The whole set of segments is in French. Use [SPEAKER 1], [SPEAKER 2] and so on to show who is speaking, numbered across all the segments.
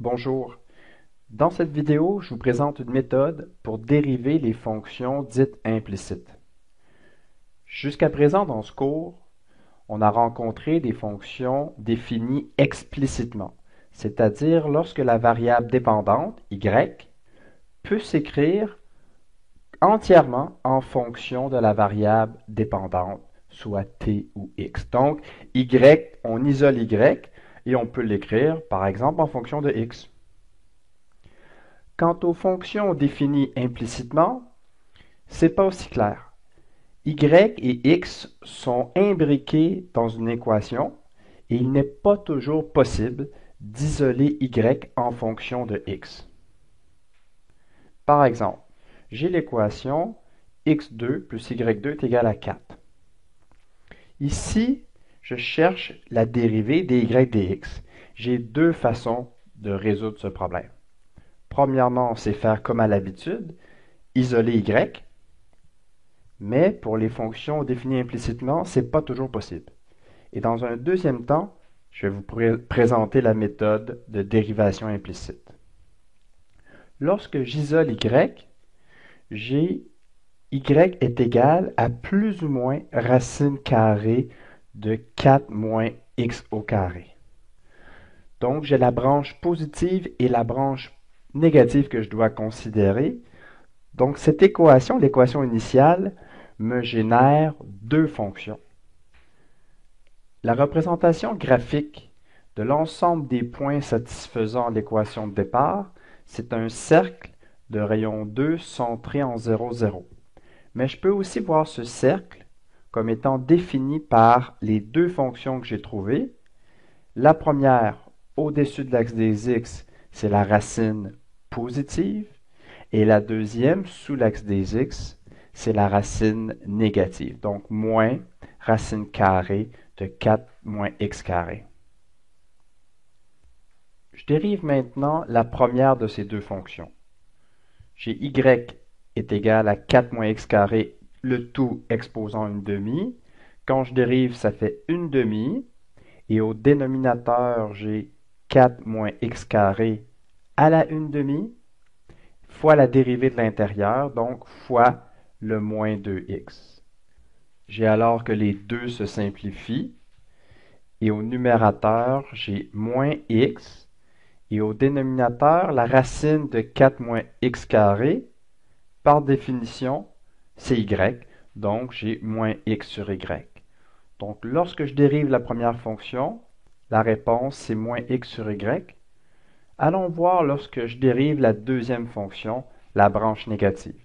[SPEAKER 1] Bonjour. Dans cette vidéo, je vous présente une méthode pour dériver les fonctions dites implicites. Jusqu'à présent dans ce cours, on a rencontré des fonctions définies explicitement, c'est-à-dire lorsque la variable dépendante, y, peut s'écrire entièrement en fonction de la variable dépendante, soit t ou x. Donc, y, on isole y et on peut l'écrire par exemple en fonction de x. Quant aux fonctions définies implicitement, c'est pas aussi clair. Y et x sont imbriqués dans une équation et il n'est pas toujours possible d'isoler y en fonction de x. Par exemple, j'ai l'équation x2 plus y2 est égal à 4. Ici, je cherche la dérivée dy dx. J'ai deux façons de résoudre ce problème. Premièrement, c'est faire comme à l'habitude, isoler y, mais pour les fonctions définies implicitement, ce n'est pas toujours possible. Et dans un deuxième temps, je vais vous présenter la méthode de dérivation implicite. Lorsque j'isole y, j'ai y est égal à plus ou moins racine carrée de 4 moins x au carré. Donc, j'ai la branche positive et la branche négative que je dois considérer. Donc, cette équation, l'équation initiale, me génère deux fonctions. La représentation graphique de l'ensemble des points satisfaisant l'équation de départ, c'est un cercle de rayon 2 centré en 0, 0. Mais je peux aussi voir ce cercle comme étant défini par les deux fonctions que j'ai trouvées. La première, au-dessus de l'axe des x, c'est la racine positive. Et la deuxième, sous l'axe des x, c'est la racine négative. Donc, moins racine carrée de 4 moins x carré. Je dérive maintenant la première de ces deux fonctions. J'ai y est égal à 4 moins x carré, le tout exposant une demi. Quand je dérive, ça fait une demi. Et au dénominateur, j'ai 4 moins x carré à la 1 demi fois la dérivée de l'intérieur, donc fois le moins 2x. J'ai alors que les deux se simplifient, et au numérateur, j'ai moins x, et au dénominateur, la racine de 4 moins x carré, par définition, c'est y, donc j'ai moins x sur y. Donc lorsque je dérive la première fonction, la réponse c'est moins x sur y. Allons voir lorsque je dérive la deuxième fonction, la branche négative.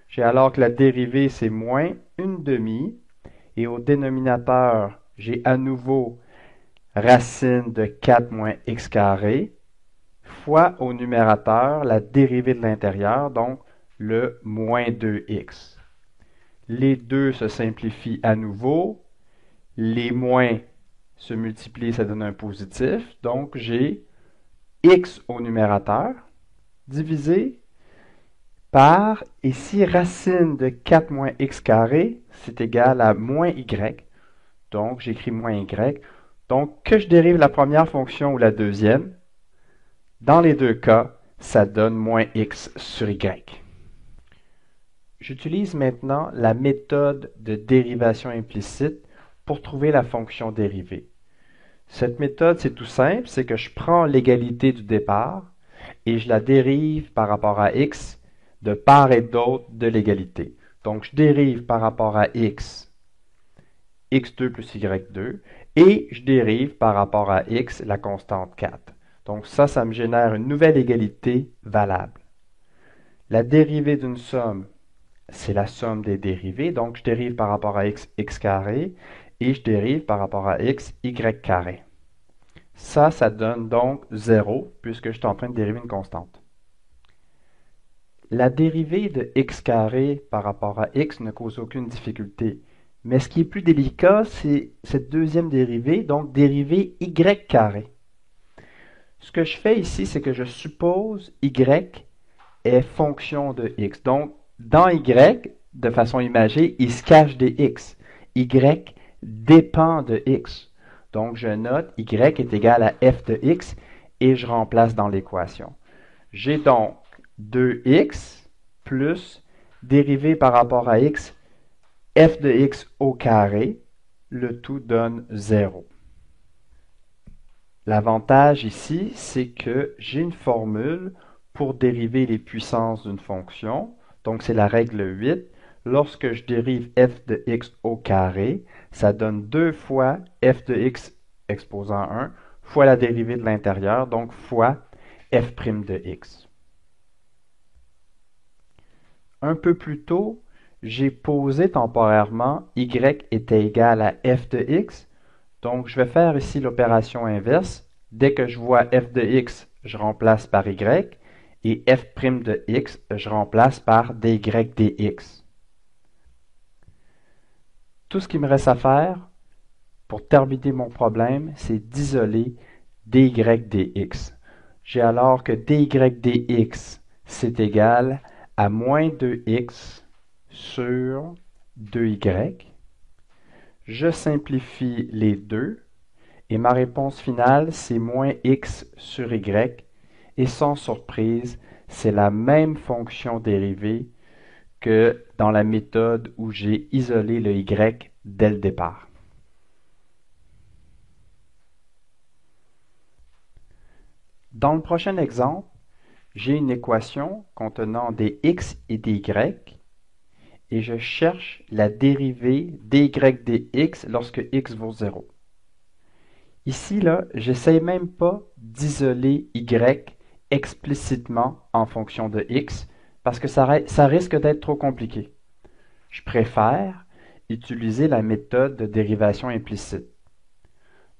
[SPEAKER 1] J'ai alors que la dérivée, c'est moins une demi, et au dénominateur, j'ai à nouveau racine de 4 moins x carré, fois au numérateur, la dérivée de l'intérieur, donc le moins 2x. Les deux se simplifient à nouveau, les moins se multiplient, ça donne un positif, donc j'ai x au numérateur, divisé par, ici, racine de 4 moins x carré, c'est égal à moins y. Donc, j'écris moins y. Donc, que je dérive la première fonction ou la deuxième, dans les deux cas, ça donne moins x sur y. J'utilise maintenant la méthode de dérivation implicite pour trouver la fonction dérivée. Cette méthode, c'est tout simple, c'est que je prends l'égalité du départ et je la dérive par rapport à x de part et d'autre de l'égalité. Donc, je dérive par rapport à x, x2 plus y2, et je dérive par rapport à x la constante 4. Donc, ça me génère une nouvelle égalité valable. La dérivée d'une somme, c'est la somme des dérivées, donc je dérive par rapport à x, x carré, et je dérive par rapport à x, y carré. Ça donne donc 0, puisque je suis en train de dériver une constante. La dérivée de x carré par rapport à x ne cause aucune difficulté. Mais ce qui est plus délicat, c'est cette deuxième dérivée, donc dérivée y carré. Ce que je fais ici, c'est que je suppose y est fonction de x. Donc, dans y, de façon imagée, il se cache des x. Y dépend de x. Donc, je note y est égal à f de x et je remplace dans l'équation. J'ai donc 2x plus dérivée par rapport à x, f de x au carré, le tout donne 0. L'avantage ici, c'est que j'ai une formule pour dériver les puissances d'une fonction. Donc, c'est la règle 8. Lorsque je dérive f de x au carré, ça donne 2 fois f de x exposant 1 fois la dérivée de l'intérieur, donc fois f' de x. Un peu plus tôt, j'ai posé temporairement y était égal à f de x. Donc, je vais faire ici l'opération inverse. Dès que je vois f de x, je remplace par y. Et f' de x, je remplace par dy dx. Tout ce qu'il me reste à faire pour terminer mon problème, c'est d'isoler dy dx. J'ai alors que dy dx, c'est égal à moins 2x sur 2y. Je simplifie les deux. Et ma réponse finale, c'est moins x sur y. Et sans surprise, c'est la même fonction dérivée que dans la méthode où j'ai isolé le y dès le départ. Dans le prochain exemple, j'ai une équation contenant des x et des y et je cherche la dérivée dy dx lorsque x vaut 0. Ici, là, j'essaie même pas d'isoler y explicitement en fonction de x parce que ça risque d'être trop compliqué. Je préfère utiliser la méthode de dérivation implicite.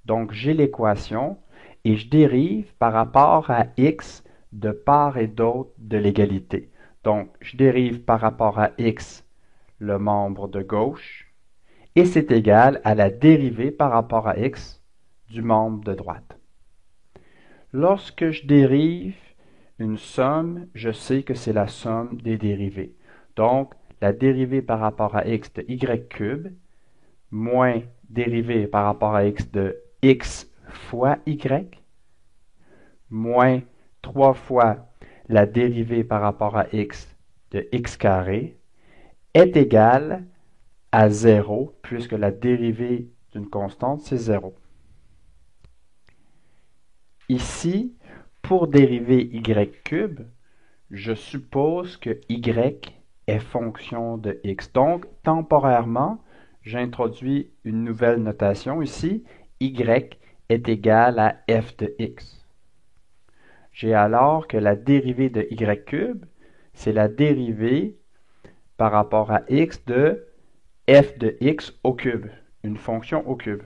[SPEAKER 1] Donc, j'ai l'équation et je dérive par rapport à x de part et d'autre de l'égalité. Donc, je dérive par rapport à x le membre de gauche et c'est égal à la dérivée par rapport à x du membre de droite. Lorsque je dérive une somme, je sais que c'est la somme des dérivées. Donc, la dérivée par rapport à x de y cube moins dérivée par rapport à x de x fois y moins 3 fois la dérivée par rapport à x de x carré est égale à 0 puisque la dérivée d'une constante, c'est 0. Ici, pour dériver y cube, je suppose que y est fonction de x. Donc, temporairement, j'introduis une nouvelle notation ici. Y est égal à f de x. J'ai alors que la dérivée de y cube, c'est la dérivée par rapport à x de f de x au cube, une fonction au cube.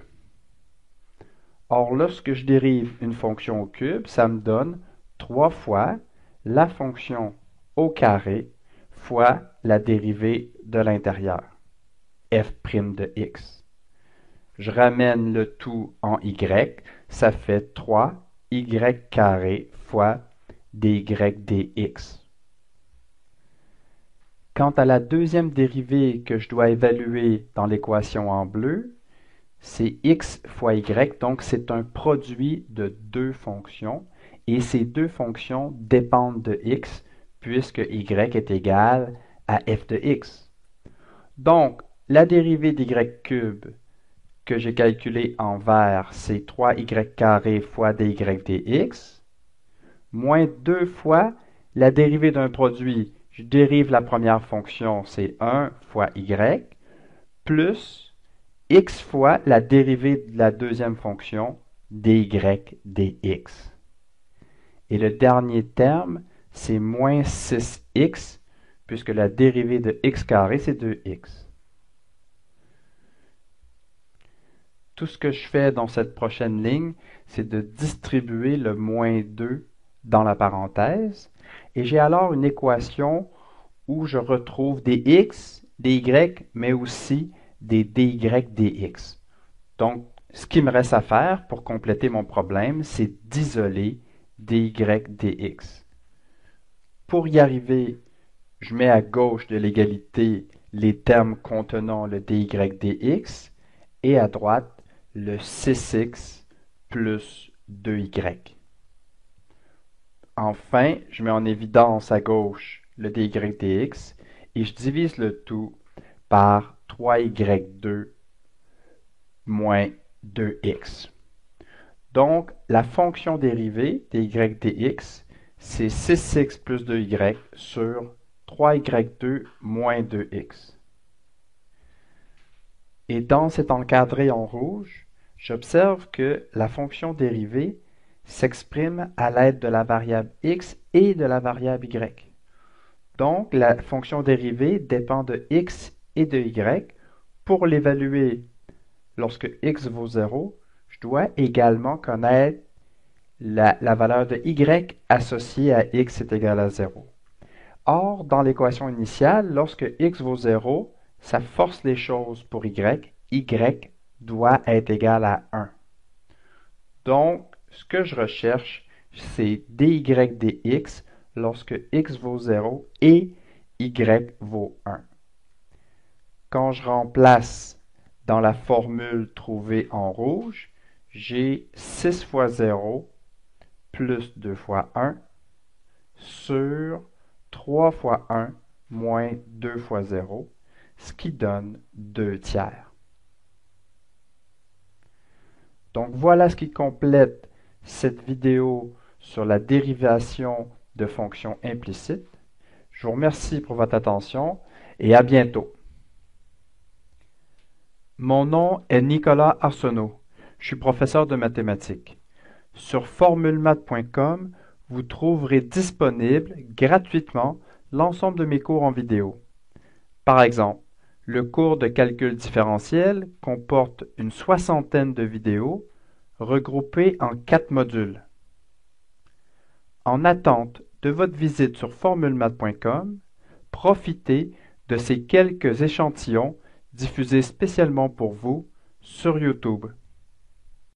[SPEAKER 1] Or, lorsque je dérive une fonction au cube, ça me donne 3 fois la fonction au carré fois la dérivée de l'intérieur, f' de x. Je ramène le tout en y, ça fait 3y carré fois dy dx. Quant à la deuxième dérivée que je dois évaluer dans l'équation en bleu, c'est x fois y, donc c'est un produit de deux fonctions, et ces deux fonctions dépendent de x, puisque y est égal à f de x. Donc, la dérivée d'y cube que j'ai calculée en vert, c'est 3y carré fois dy dx, moins 2 fois la dérivée d'un produit. Je dérive la première fonction, c'est 1 fois y, plus x fois la dérivée de la deuxième fonction, dy dx. Et le dernier terme, c'est moins 6x, puisque la dérivée de x carré, c'est 2x. Tout ce que je fais dans cette prochaine ligne, c'est de distribuer le moins 2 dans la parenthèse, et j'ai alors une équation où je retrouve des x, des y, mais aussi des dy dx. Donc, ce qui me reste à faire pour compléter mon problème, c'est d'isoler dy dx. Pour y arriver, je mets à gauche de l'égalité les termes contenant le dy dx et à droite le 6x plus 2y. Enfin, je mets en évidence à gauche le dy dx et je divise le tout par 3y2 moins 2x. Donc, la fonction dérivée dy dx, c'est 6x plus 2y sur 3y2 moins 2x. Et dans cet encadré en rouge, j'observe que la fonction dérivée s'exprime à l'aide de la variable x et de la variable y. Donc, la fonction dérivée dépend de x et de y. Pour l'évaluer lorsque x vaut 0, je dois également connaître la valeur de y associée à x est égal à 0. Or, dans l'équation initiale, lorsque x vaut 0, ça force les choses pour y. Y doit être égal à 1. Donc, ce que je recherche, c'est dy dx lorsque x vaut 0 et y vaut 1. Quand je remplace dans la formule trouvée en rouge, j'ai 6 fois 0 plus 2 fois 1 sur 3 fois 1 moins 2 fois 0, ce qui donne 2 tiers. Donc voilà ce qui complète cette vidéo sur la dérivation de fonctions implicites. Je vous remercie pour votre attention et à bientôt. Mon nom est Nicolas Arsenault. Je suis professeur de mathématiques. Sur formulemat.com, vous trouverez disponible gratuitement l'ensemble de mes cours en vidéo. Par exemple, le cours de calcul différentiel comporte une soixantaine de vidéos regroupées en 4 modules. En attente de votre visite sur formulemat.com, profitez de ces quelques échantillons diffusés spécialement pour vous sur YouTube.